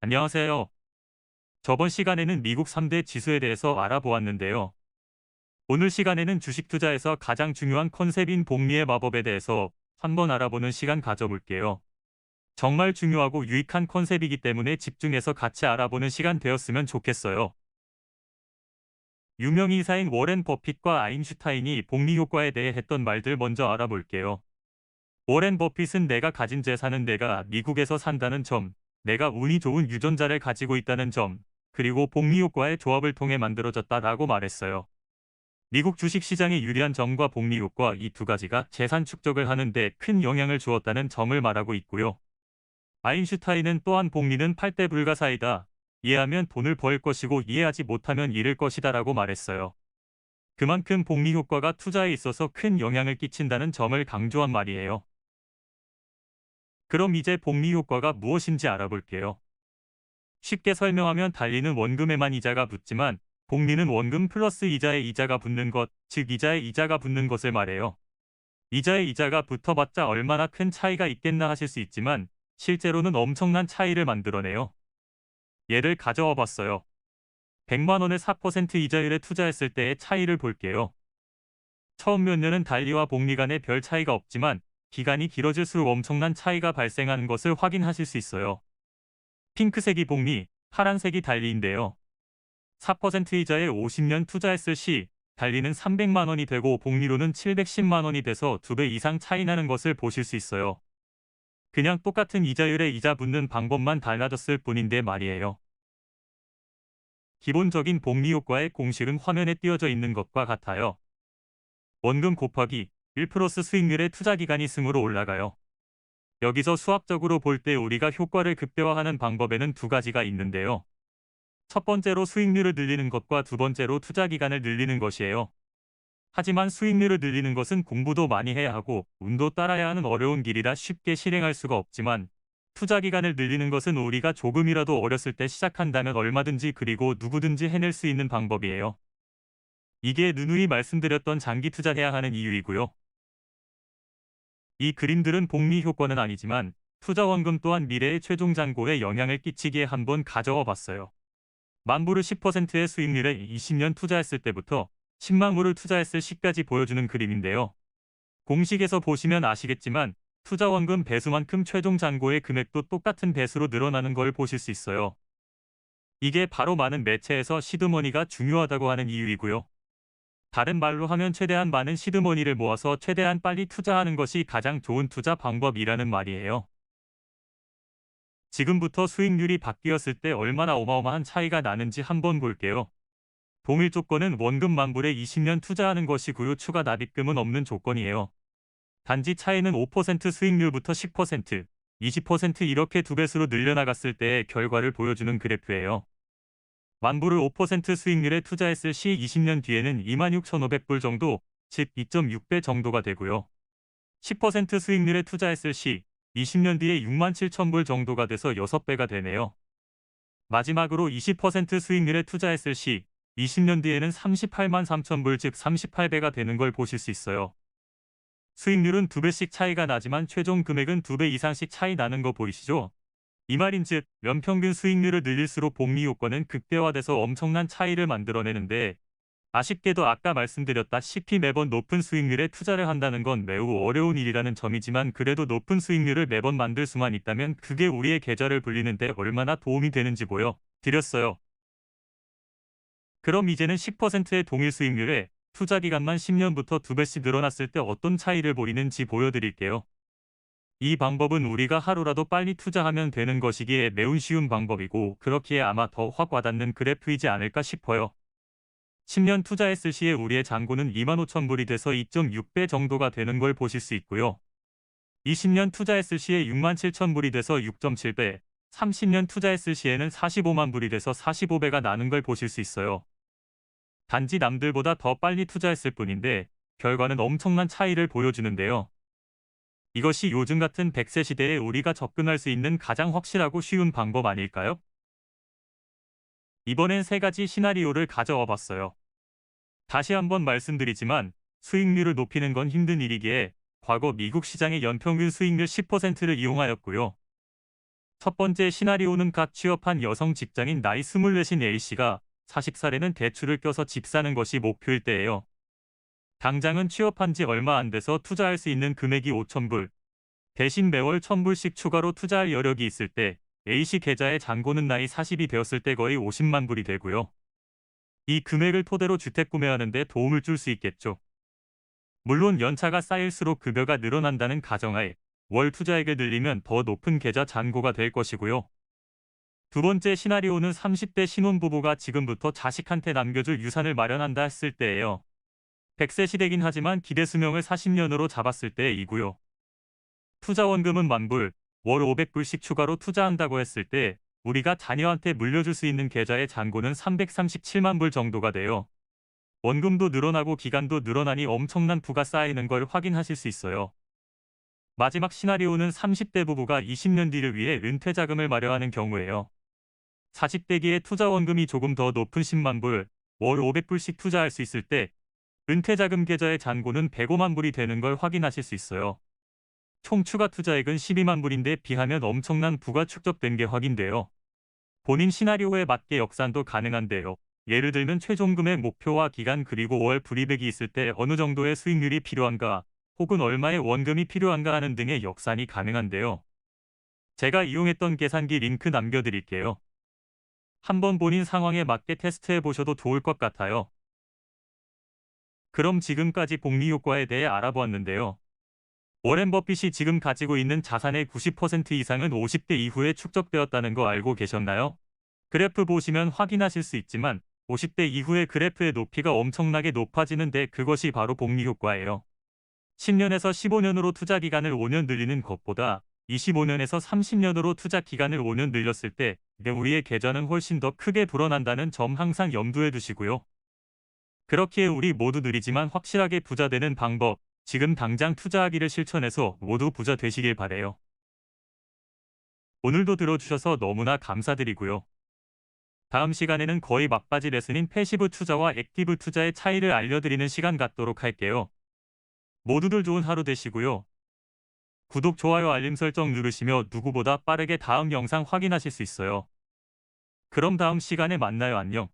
안녕하세요. 저번 시간에는 미국 3대 지수에 대해서 알아보았는데요. 오늘 시간에는 주식 투자에서 가장 중요한 컨셉인 복리의 마법에 대해서 한번 알아보는 시간 가져볼게요. 정말 중요하고 유익한 컨셉이기 때문에 집중해서 같이 알아보는 시간 되었으면 좋겠어요. 유명인사인 워렌 버핏과 아인슈타인이 복리 효과에 대해 했던 말들 먼저 알아볼게요. 워렌 버핏은 내가 가진 재산은 내가 미국에서 산다는 점, 내가 운이 좋은 유전자를 가지고 있다는 점, 그리고 복리 효과의 조합을 통해 만들어졌다라고 말했어요. 미국 주식시장에 유리한 점과 복리 효과 이 두 가지가 재산 축적을 하는 데 큰 영향을 주었다는 점을 말하고 있고요. 아인슈타인은 또한 복리는 8대 불가사이다. 이해하면 돈을 벌 것이고 이해하지 못하면 잃을 것이다 라고 말했어요. 그만큼 복리 효과가 투자에 있어서 큰 영향을 끼친다는 점을 강조한 말이에요. 그럼 이제 복리 효과가 무엇인지 알아볼게요. 쉽게 설명하면 달리는 원금에만 이자가 붙지만 복리는 원금 플러스 이자에 이자가 붙는 것, 즉 이자에 이자가 붙는 것을 말해요. 이자에 이자가 붙어봤자 얼마나 큰 차이가 있겠나 하실 수 있지만 실제로는 엄청난 차이를 만들어내요. 예를 가져와 봤어요. 100만 원에 4% 이자율에 투자했을 때의 차이를 볼게요. 처음 몇 년은 달리와 복리 간에 별 차이가 없지만 기간이 길어질수록 엄청난 차이가 발생하는 것을 확인하실 수 있어요. 핑크색이 복리, 파란색이 달리인데요. 4% 이자에 50년 투자했을 시 달리는 300만 원이 되고 복리로는 710만 원이 돼서 2배 이상 차이 나는 것을 보실 수 있어요. 그냥 똑같은 이자율에 이자 붙는 방법만 달라졌을 뿐인데 말이에요. 기본적인 복리 효과의 공식은 화면에 띄어져 있는 것과 같아요. 원금 곱하기 1 플러스 수익률의 투자 기간이 승으로 올라가요. 여기서 수학적으로 볼 때 우리가 효과를 극대화하는 방법에는 두 가지가 있는데요. 첫 번째로 수익률을 늘리는 것과 두 번째로 투자 기간을 늘리는 것이에요. 하지만 수익률을 늘리는 것은 공부도 많이 해야 하고 운도 따라야 하는 어려운 길이라 쉽게 실행할 수가 없지만 투자 기간을 늘리는 것은 우리가 조금이라도 어렸을 때 시작한다면 얼마든지 그리고 누구든지 해낼 수 있는 방법이에요. 이게 누누이 말씀드렸던 장기 투자해야 하는 이유이고요. 이 그림들은 복리 효과는 아니지만 투자 원금 또한 미래의 최종 잔고에 영향을 끼치기에 한번 가져와 봤어요. 만불을 10%의 수익률에 20년 투자했을 때부터 10만 불을 투자했을 시까지 보여주는 그림인데요. 공식에서 보시면 아시겠지만 투자 원금 배수만큼 최종 잔고의 금액도 똑같은 배수로 늘어나는 걸 보실 수 있어요. 이게 바로 많은 매체에서 시드머니가 중요하다고 하는 이유이고요. 다른 말로 하면 최대한 많은 시드머니를 모아서 최대한 빨리 투자하는 것이 가장 좋은 투자 방법이라는 말이에요. 지금부터 수익률이 바뀌었을 때 얼마나 어마어마한 차이가 나는지 한번 볼게요. 동일 조건은 원금 만불에 20년 투자하는 것이고요. 추가 납입금은 없는 조건이에요. 단지 차이는 5% 수익률부터 10%, 20% 이렇게 두 배수로 늘려나갔을 때의 결과를 보여주는 그래프예요. 만불을 5% 수익률에 투자했을 시 20년 뒤에는 26,500불 정도, 즉 2.6배 정도가 되고요. 10% 수익률에 투자했을 시 20년 뒤에 67,000불 정도가 돼서 6배가 되네요. 마지막으로 20% 수익률에 투자했을 시 20년 뒤에는 38만 3천불 즉 38배가 되는 걸 보실 수 있어요. 수익률은 2배씩 차이가 나지만 최종 금액은 2배 이상씩 차이 나는 거 보이시죠? 이 말인즉 연평균 수익률을 늘릴수록 복리 효과는 극대화돼서 엄청난 차이를 만들어내는데 아쉽게도 아까 말씀드렸다시피 매번 높은 수익률에 투자를 한다는 건 매우 어려운 일이라는 점이지만 그래도 높은 수익률을 매번 만들 수만 있다면 그게 우리의 계좌를 불리는데 얼마나 도움이 되는지 보여드렸어요. 그럼 이제는 10%의 동일 수익률에 투자 기간만 10년부터 2배씩 늘어났을 때 어떤 차이를 보이는지 보여드릴게요. 이 방법은 우리가 하루라도 빨리 투자하면 되는 것이기에 매우 쉬운 방법이고 그렇기에 아마 더 확 와닿는 그래프이지 않을까 싶어요. 10년 투자했을 시에 우리의 잔고는 25,000불이 돼서 2.6배 정도가 되는 걸 보실 수 있고요. 20년 투자했을 시에 67,000불이 돼서 6.7배, 30년 투자했을 시에는 45만 불이 돼서 45배가 나는 걸 보실 수 있어요. 단지 남들보다 더 빨리 투자했을 뿐인데 결과는 엄청난 차이를 보여주는데요. 이것이 요즘 같은 100세 시대에 우리가 접근할 수 있는 가장 확실하고 쉬운 방법 아닐까요? 이번엔 세 가지 시나리오를 가져와 봤어요. 다시 한번 말씀드리지만 수익률을 높이는 건 힘든 일이기에 과거 미국 시장의 연평균 수익률 10%를 이용하였고요. 첫 번째 시나리오는 갓 취업한 여성 직장인 나이 24인 A씨가 40살에는 대출을 껴서 집 사는 것이 목표일 때예요. 당장은 취업한 지 얼마 안 돼서 투자할 수 있는 금액이 5,000불. 대신 매월 1,000불씩 추가로 투자할 여력이 있을 때 A씨 계좌의 잔고는 나이 40이 되었을 때 거의 50만 불이 되고요. 이 금액을 토대로 주택 구매하는 데 도움을 줄 수 있겠죠. 물론 연차가 쌓일수록 급여가 늘어난다는 가정하에 월 투자액을 늘리면 더 높은 계좌 잔고가 될 것이고요. 두 번째 시나리오는 30대 신혼부부가 지금부터 자식한테 남겨줄 유산을 마련한다 했을 때예요. 100세 시대긴 하지만 기대 수명을 40년으로 잡았을 때이고요. 투자 원금은 10,000불, 월 500불씩 추가로 투자한다고 했을 때 우리가 자녀한테 물려줄 수 있는 계좌의 잔고는 337만 불 정도가 돼요. 원금도 늘어나고 기간도 늘어나니 엄청난 부가 쌓이는 걸 확인하실 수 있어요. 마지막 시나리오는 30대 부부가 20년 뒤를 위해 은퇴 자금을 마련하는 경우예요. 40대기에 투자 원금이 조금 더 높은 10만 불, 월 500불씩 투자할 수 있을 때 은퇴 자금 계좌의 잔고는 105만 불이 되는 걸 확인하실 수 있어요. 총 추가 투자액은 12만 불인데 비하면 엄청난 부가 축적된 게 확인돼요. 본인 시나리오에 맞게 역산도 가능한데요. 예를 들면 최종 금액 목표와 기간 그리고 월 불이백이 있을 때 어느 정도의 수익률이 필요한가 혹은 얼마의 원금이 필요한가 하는 등의 역산이 가능한데요. 제가 이용했던 계산기 링크 남겨드릴게요. 한번 본인 상황에 맞게 테스트해 보셔도 좋을 것 같아요. 그럼 지금까지 복리 효과에 대해 알아보았는데요. 워렌 버핏이 지금 가지고 있는 자산의 90% 이상은 50대 이후에 축적되었다는 거 알고 계셨나요? 그래프 보시면 확인하실 수 있지만 50대 이후의 그래프의 높이가 엄청나게 높아지는데 그것이 바로 복리 효과예요. 10년에서 15년으로 투자 기간을 5년 늘리는 것보다 25년에서 30년으로 투자 기간을 5년 늘렸을 때 우리의 계좌는 훨씬 더 크게 불어난다는 점 항상 염두에 두시고요. 그렇기에 우리 모두 느리지만 확실하게 부자 되는 방법, 지금 당장 투자하기를 실천해서 모두 부자 되시길 바래요. 오늘도 들어주셔서 너무나 감사드리고요. 다음 시간에는 거의 막바지 레슨인 패시브 투자와 액티브 투자의 차이를 알려드리는 시간 갖도록 할게요. 모두들 좋은 하루 되시고요. 구독, 좋아요, 알림 설정 누르시며 누구보다 빠르게 다음 영상 확인하실 수 있어요. 그럼 다음 시간에 만나요. 안녕.